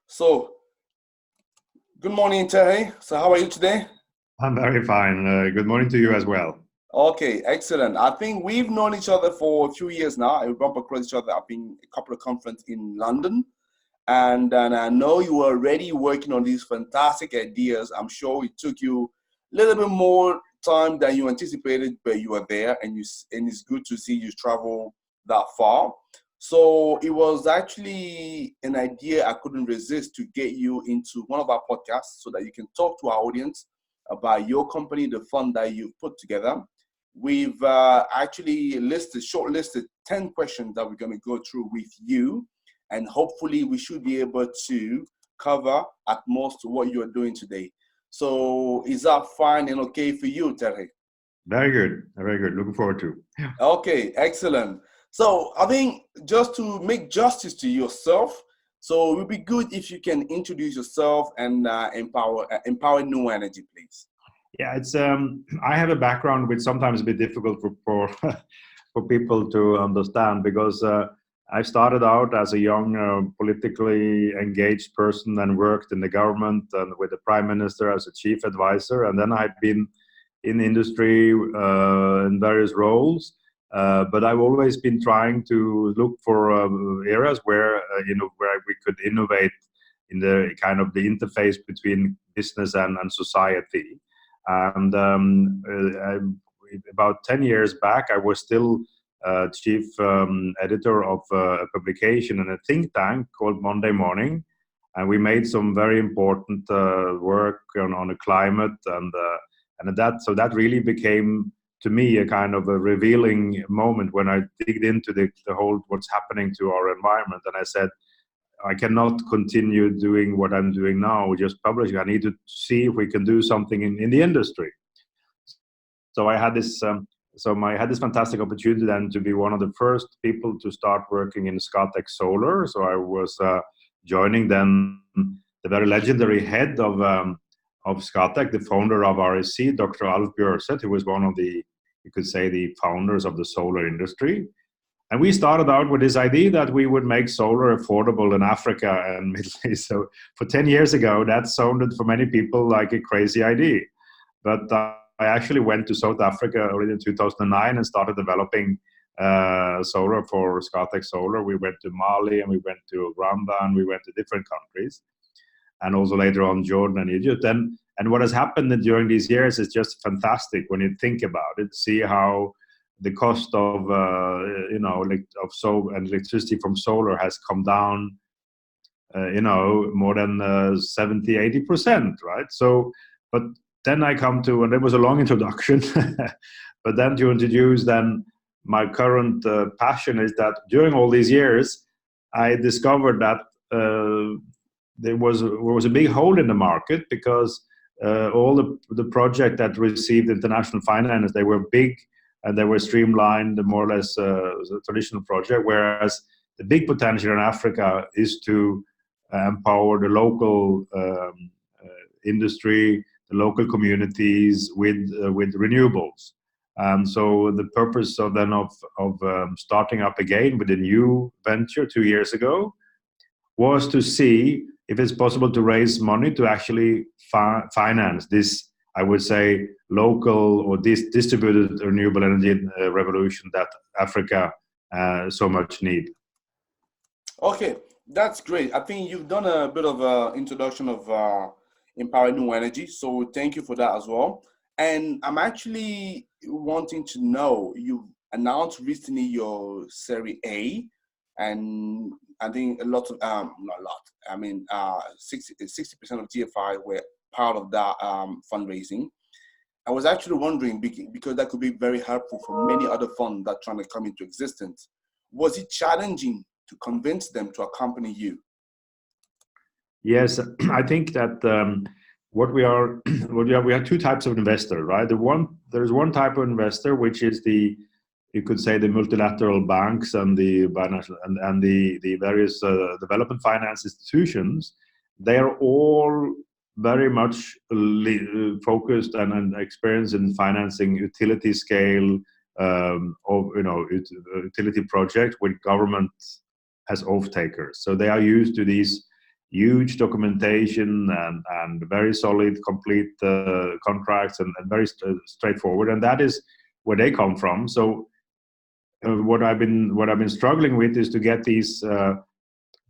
So, good morning, Terje. So, how are you today? I'm very fine. Good morning to you as well. Okay, excellent. I think we've known each other for a few years now. We bump across each other. I've been a couple of conferences in London, and I know you were already working on these fantastic ideas. I'm sure it took you a little bit more time than you anticipated, but you were there, and it's good to see you travel that far. So it was actually an idea I couldn't resist to get you into one of our podcasts so that you can talk to our audience about your company, the fund that you've put together. We've actually shortlisted 10 questions that we're going to go through with you, and hopefully we should be able to cover at most what you're doing today. So is that fine and okay for you, Terje? Very good. Very good. Looking forward to. Yeah. Okay, excellent. So I think just to make justice to yourself, so it would be good if you can introduce yourself and empower New Energy, please. Yeah, it's I have a background which sometimes is a bit difficult for for people to understand because I started out as a young politically engaged person and worked in the government and with the prime minister as a chief advisor, and then I've been in industry in various roles. But I've always been trying to look for areas where where we could innovate in the kind of the interface between business and society. And about 10 years back, I was still chief editor of a publication in a think tank called Monday Morning. And we made some very important work on the climate and that really became to me a kind of a revealing moment when I digged into the whole what's happening to our environment. And I said, I cannot continue doing what I'm doing now, just publishing. I need to see if we can do something in the industry. So I had this fantastic opportunity then to be one of the first people to start working in Scatec Solar. So I was joining then the very legendary head of Scatec, the founder of REC, Dr. Alf Bjørseth, who was one of the, you could say, the founders of the solar industry. And we started out with this idea that we would make solar affordable in Africa and Middle East. So for 10 years ago, that sounded for many people like a crazy idea. But I actually went to South Africa already in 2009 and started developing solar for Scatec Solar. We went to Mali and we went to Rwanda and we went to different countries. And also later on Jordan and Egypt. And what has happened during these years is just fantastic when you think about it. See how the cost of electricity from solar has come down, more than 70-80%, right? So, but then I come to, and it was a long introduction, but then to introduce then my current passion is that during all these years, I discovered that there was a big hole in the market because all the projects that received international finance, they were big and they were streamlined, more or less a traditional project, whereas the big potential in Africa is to empower the local industry, the local communities with renewables. And so the purpose of starting up again with a new venture 2 years ago was to see if it's possible to raise money to actually finance this, I would say, local or distributed renewable energy revolution that Africa so much need. Okay, that's great. I think you've done a bit of an introduction of empowering new energy, so thank you for that as well. And I'm actually wanting to know, you announced recently your Series A, and I think a lot of, not a lot, I mean, 60% of TFI were part of that fundraising. I was actually wondering, because that could be very helpful for many other funds that are trying to come into existence. Was it challenging to convince them to accompany you? Yes, I think that we have two types of investor, right? There's one type of investor which is you could say the multilateral banks and the various development finance institutions. They are all very much focused and experienced in financing utility scale utility projects with government as off-takers. So they are used to these huge documentation and very solid, complete contracts and very straightforward. And that is where they come from. So what I've been struggling with is to get these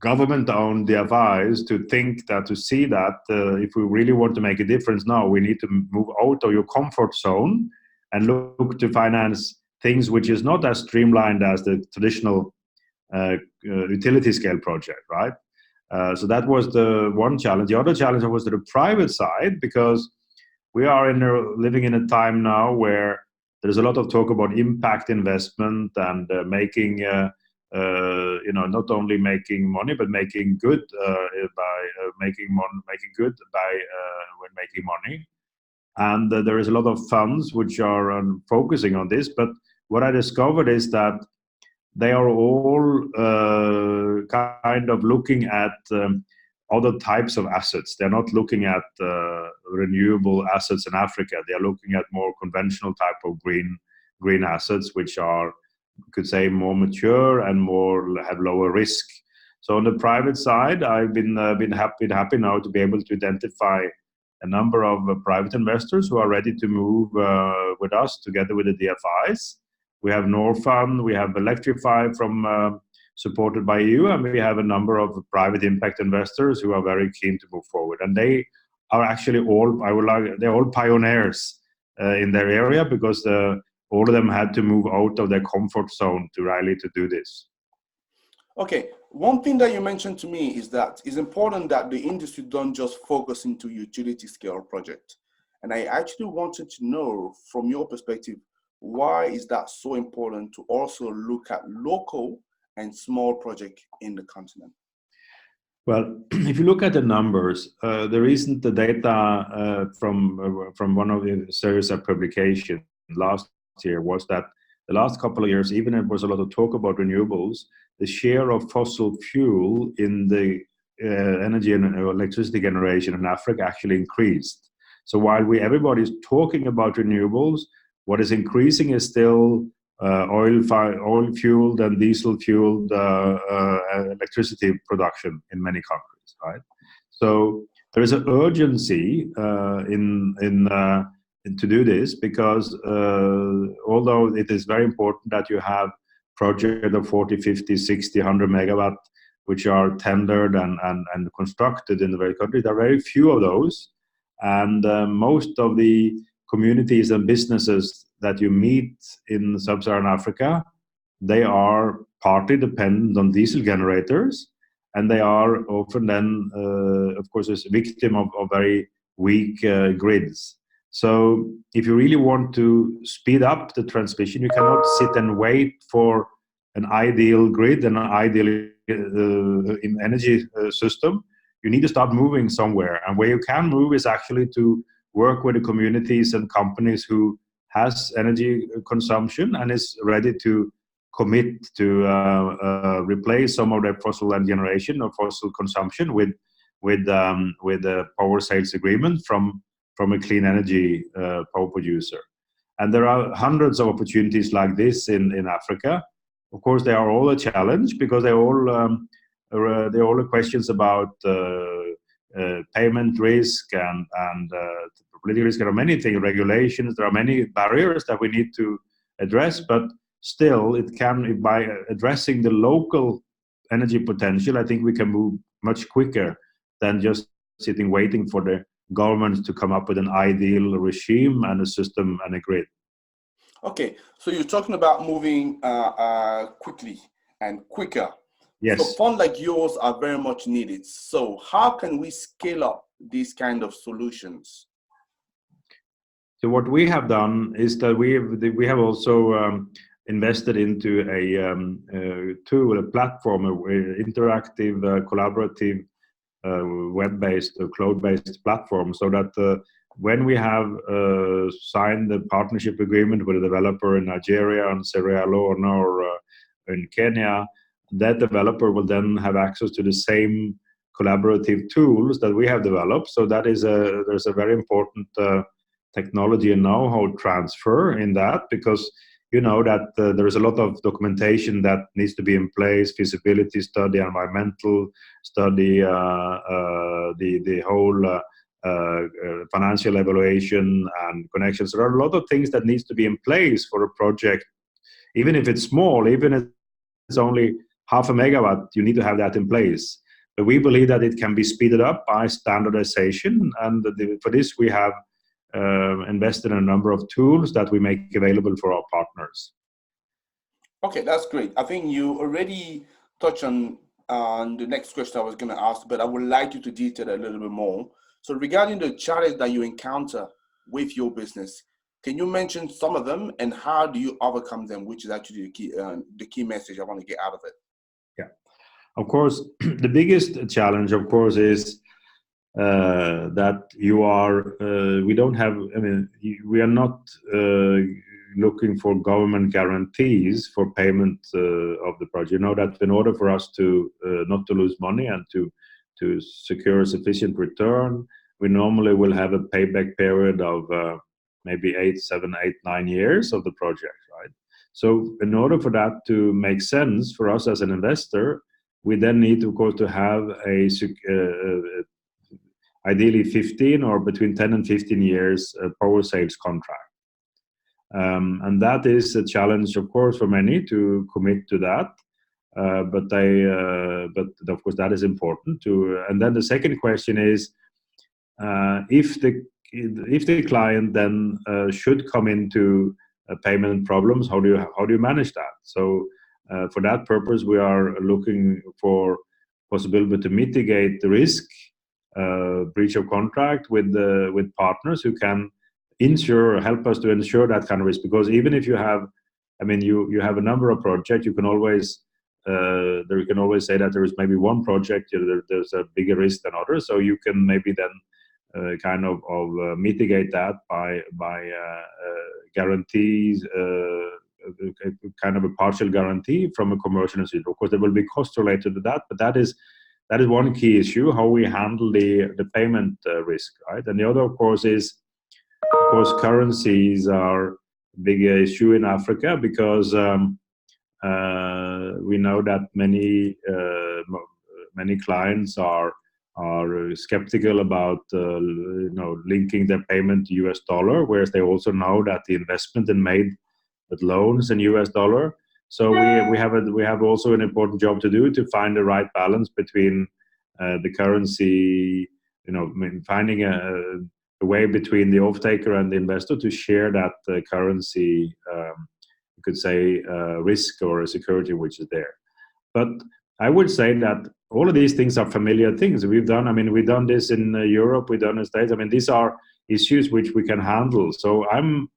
government-owned DFIs to see that if we really want to make a difference now, we need to move out of your comfort zone and look to finance things which is not as streamlined as the traditional utility scale project, right? So that was the one challenge. The other challenge was the private side, because we are living in a time now where there's a lot of talk about impact investment and making not only making money but making good by when making money. And there is a lot of funds which are focusing on this. But what I discovered is that they are all kind of looking at other types of assets. They're not looking at renewable assets in Africa. They are looking at more conventional type of green assets, which are, you could say, more mature and have lower risk. So on the private side, I've been happy now to be able to identify a number of private investors who are ready to move with us together with the DFIs. We have Norfund, we have Electrify supported by EU, and we have a number of private impact investors who are very keen to move forward. And they are actually they're all pioneers in their area, because all of them had to move out of their comfort zone to do this. Okay, one thing that you mentioned to me is that it's important that the industry don't just focus into utility scale project. And I actually wanted to know, from your perspective, why is that so important to also look at local and small projects in the continent? Well, if you look at the numbers, the recent data from one of the series of publications last year was that the last couple of years, even if there was a lot of talk about renewables, the share of fossil fuel in the energy and electricity generation in Africa actually increased. So while everybody's talking about renewables, what is increasing is still oil-fueled and diesel-fueled electricity production in many countries, right? So there is an urgency to do this, because although it is very important that you have projects of 40, 50, 60, 100 megawatt, which are tendered and constructed in the very country, there are very few of those. And most of the communities and businesses that you meet in sub-Saharan Africa, they are partly dependent on diesel generators, and they are often then, of course, a victim of very weak grids. So if you really want to speed up the transmission, you cannot sit and wait for an ideal grid and an ideal energy system. You need to start moving somewhere, and where you can move is actually to work with the communities and companies who has energy consumption and is ready to commit to replace some of their fossil generation or fossil consumption with a power sales agreement from a clean energy power producer. And there are hundreds of opportunities like this in Africa. Of course, they are all a challenge, because they're all questions about payment risk and political risk. There are many things, regulations. There are many barriers that we need to address. But still, by addressing the local energy potential, I think we can move much quicker than just sitting waiting for the government to come up with an ideal regime and a system and a grid. Okay, so you're talking about moving quickly and quicker. Yes. So funds like yours are very much needed. So how can we scale up these kind of solutions? So what we have done is that we have also invested into a tool, a platform, an interactive, collaborative, web-based, cloud-based platform, so that when we have signed the partnership agreement with a developer in Nigeria and Sierra Leone or in Kenya, that developer will then have access to the same collaborative tools that we have developed. So that is there's a very important technology and know-how transfer in that, because you know that there is a lot of documentation that needs to be in place: feasibility study, environmental study, the whole financial evaluation and connections. There are a lot of things that needs to be in place for a project, even if it's small, even if it's only half a megawatt. You need to have that in place. But we believe that it can be speeded up by standardization, and for this we have invested in a number of tools that we make available for our partners. Okay, that's great. I think you already touched on the next question I was going to ask, but I would like you to detail a little bit more. So regarding the challenge that you encounter with your business, can you mention some of them and how do you overcome them, which is actually the key message I want to get out of it? Yeah, of course, the biggest challenge, of course, is that we don't have, I mean, we are not looking for government guarantees for payment of the project. You know that in order for us to not to lose money and to secure a sufficient return, we normally will have a payback period of maybe 7, 8, 9 years of the project, right? So in order for that to make sense for us as an investor, we then need, of course, to have ideally 15 or between 10 and 15 years power sales contract. And that is a challenge, of course, for many to commit to that. But of course, that is important to. And then the second question is, if the client then should come into payment problems, how do you manage that? So for that purpose, we are looking for possibility to mitigate the risk, breach of contract with partners who can help us to ensure that kind of risk. Because even if you have, I mean, you have a number of projects, you can always say that there is maybe one project there's a bigger risk than others, so you can maybe then kind of mitigate that by guarantees, kind of a partial guarantee from a commercial institution. Of course, there will be costs related to that, but that is one key issue, how we handle the payment risk, right? And the other, of course, is, of course, currencies are a big issue in Africa, because we know that many clients are skeptical about linking their payment to US dollar, whereas they also know that the investment is made with loans in US dollar. So we have also an important job to do to find the right balance between the currency, finding a way between the off-taker and the investor to share that currency, you could say, risk or a security which is there. But I would say that all of these things are familiar things we've done. I mean, we've done this in Europe, we've done in the States. I mean, these are issues which we can handle. So I'm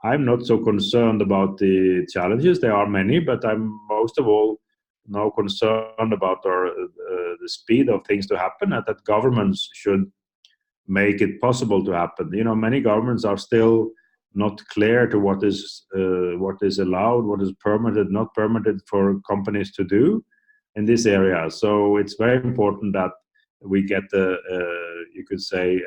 not so concerned about the challenges. There are many, but I'm most of all now concerned about the speed of things to happen, and that governments should make it possible to happen. Many governments are still not clear to what is allowed, what is permitted, not permitted for companies to do in this area. So it's very important that we get you could say,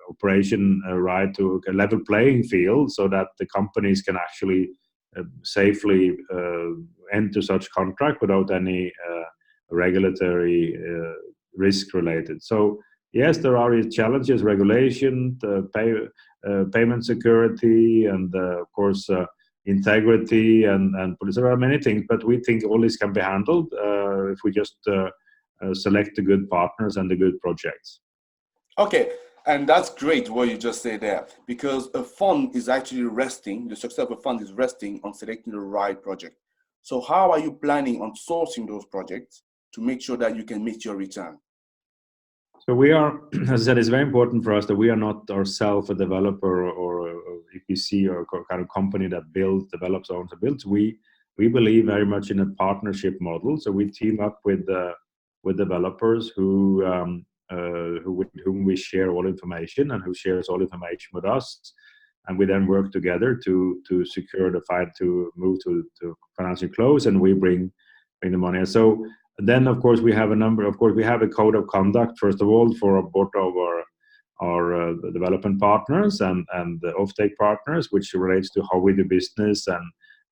operation right to a level playing field, so that the companies can actually safely enter such contract without any regulatory risk related. So yes, there are challenges: regulation, payment security, and of course integrity and police. There are many things, but we think all this can be handled if we just select the good partners and the good projects. Okay, and that's great what you just said there, because a fund is actually resting, the success of a fund is resting on selecting the right project. So how are you planning on sourcing those projects to make sure that you can meet your return? So we are, as I said, it's very important for us that we are not ourselves a developer or EPC or kind of company that develops, owns, and builds. We believe very much in a partnership model. So we team up with developers with whom we share all information and who shares all information with us, and we then work together to secure the fight to move to financial close, and we bring the money. And so then, of course, we have a code of conduct, first of all, for both of our development partners and the offtake partners, which relates to how we do business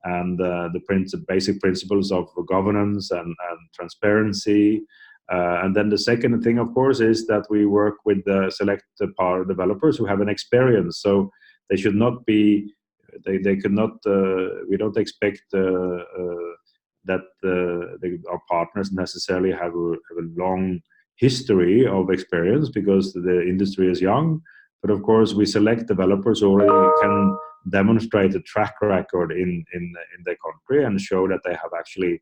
and the basic principles of governance and transparency. And then the second thing, of course, is that we work with select power developers who have an experience. So they should not be, they could not, we don't expect that our partners necessarily have a long history of experience, because the industry is young. But of course, we select developers who already can demonstrate a track record in their country and show that they have actually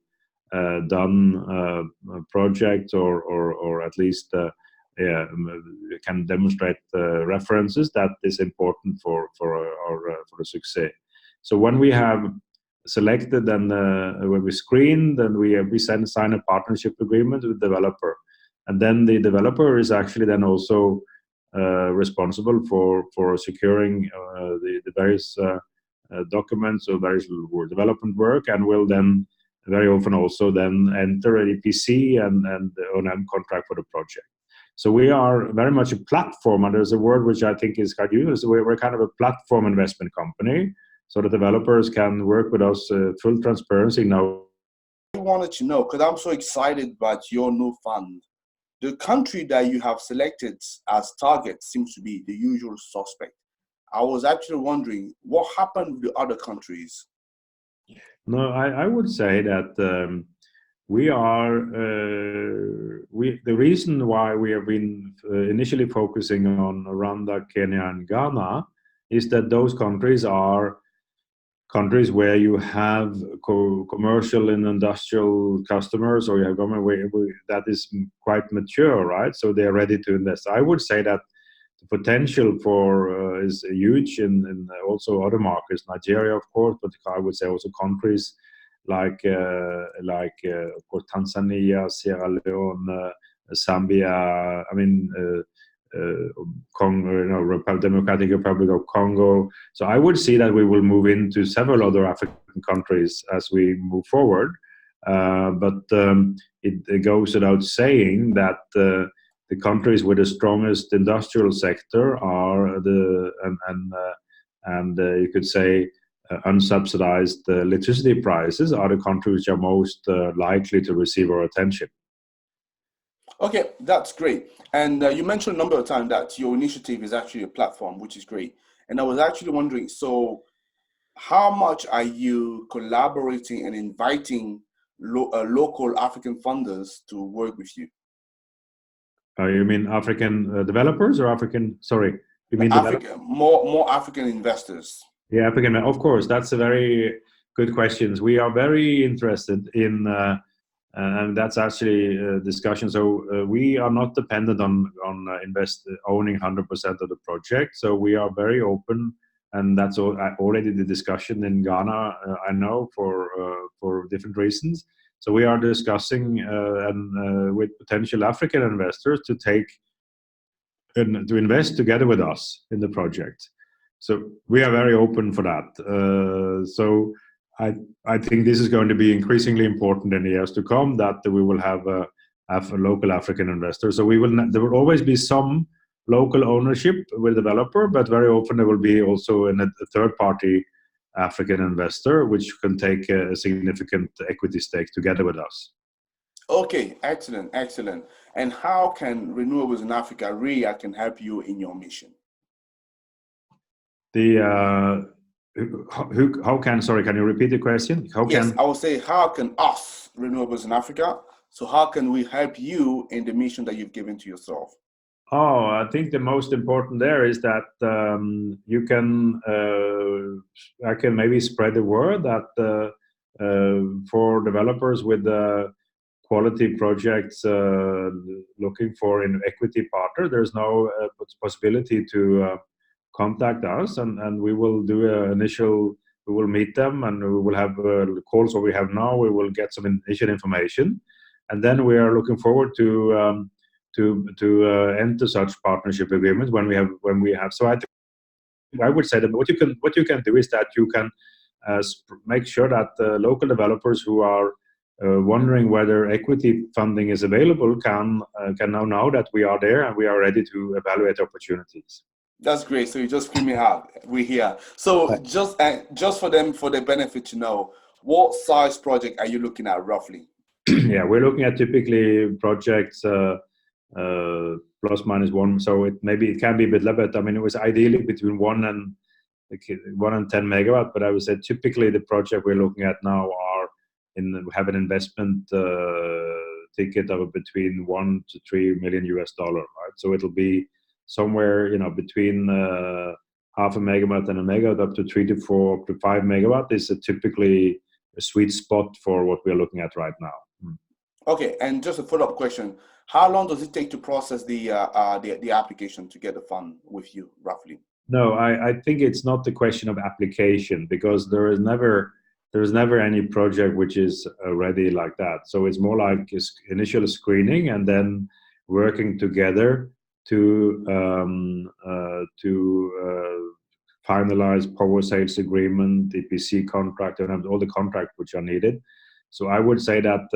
done projects or at least can demonstrate references that is important for the success. So when we have selected and when we screen, then we sign a partnership agreement with the developer, and then the developer is actually then also responsible for securing the various documents or various development work, and will then very often also then enter an EPC and O&M contract for the project. So we are very much a platform, and there's a word which I think is quite used. We're kind of a platform investment company, so the developers can work with us full transparency now. I wanted to know, because I'm so excited about your new fund. The country that you have selected as target seems to be the usual suspect. I was actually wondering what happened with the other countries. No, I would say that the reason why we have been initially focusing on Rwanda, Kenya, and Ghana is that those countries are countries where you have commercial and industrial customers, or you have government that is quite mature, right? So they are ready to invest. I would say that the potential for is huge in also other markets, Nigeria, of course, but I would say also countries like of course Tanzania, Sierra Leone, Zambia. I mean. Congo, Democratic Republic of Congo. So I would see that we will move into several other African countries as we move forward. But it goes without saying that the countries with the strongest industrial sector are you could say unsubsidized electricity prices are the countries which are most likely to receive our attention. Okay, that's great. And you mentioned a number of times that your initiative is actually a platform, which is great. And I was actually wondering, so how much are you collaborating and inviting local African funders to work with you? You mean African developers or African? Sorry, you mean more African investors? Yeah, African. Of course, that's a very good question. We are very interested in. And that's actually a discussion. So we are not dependent on owning 100% of the project. So we are very open, and that's already the discussion in Ghana. I know for different reasons. So we are discussing with potential African investors to take and to invest together with us in the project. So we are very open for that. So I think this is going to be increasingly important in the years to come, that we will have a local African investor. So there will always be some local ownership with the developer, but very often there will be also a third-party African investor which can take a significant equity stake together with us. Okay, excellent. And how can Renewables in Africa really can help you in your mission? Can you repeat the question? Yes, I would say, how can us, Renewables in Africa, so how can we help you in the mission that you've given to yourself? Oh, I think the most important there is that you can, I can maybe spread the word that for developers with quality projects looking for an equity partner, there's no possibility to contact us, and we will do we will meet them, and we will have calls what we have now. We will get some initial information, and then we are looking forward to enter such partnership agreements when we have. So I would say that what you can do is that you can make sure that local developers who are wondering whether equity funding is available can now know that we are there and we are ready to evaluate opportunities. That's great. So you just screaming out, we're here. So just for them, for their benefit to know, what size project are you looking at roughly? Yeah, we're looking at typically projects plus minus one. So it can be a bit less, but I mean, it was ideally between 1 and 10 megawatt. But I would say typically the project we're looking at now have an investment ticket of between $1 to $3 million US, right? So it'll be somewhere, between half a megawatt and a megawatt, up to 3 to 4 to 5 megawatt is typically a sweet spot for what we're looking at right now. Okay, and just a follow-up question: how long does it take to process the application to get the fund with you, roughly? No, I think it's not the question of application, because there is never any project which is ready like that. So it's more like initial screening and then working together to finalize power sales agreement, EPC contract, and all the contracts which are needed. So I would say that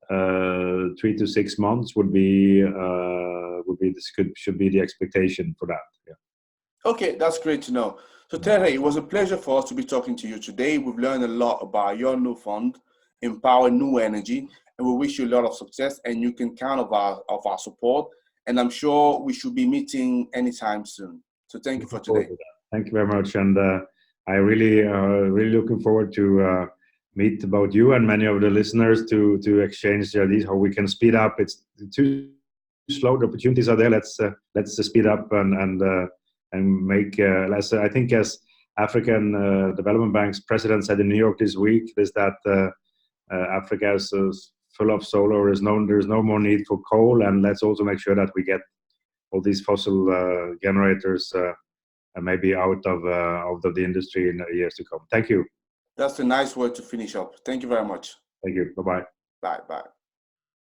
3 to 6 months should be the expectation for that. Yeah. Okay, that's great to know. So Terje, it was a pleasure for us to be talking to you today. We've learned a lot about your new fund, Empower New Energy, and we wish you a lot of success, and you can count of our support. And I'm sure we should be meeting anytime soon. So thank you for today. Thank you very much. And I really looking forward to meet about you and many of the listeners to exchange these, how we can speed up. It's too slow. The opportunities are there. Let's speed up and make less. I think as African Development Bank's president said in New York this week, is that Africa is full of solar. There's no more need for coal, and let's also make sure that we get all these fossil generators maybe out of the industry in the years to come. Thank you. That's a nice word to finish up. Thank you very much. Thank you. Bye-bye. Bye. Bye.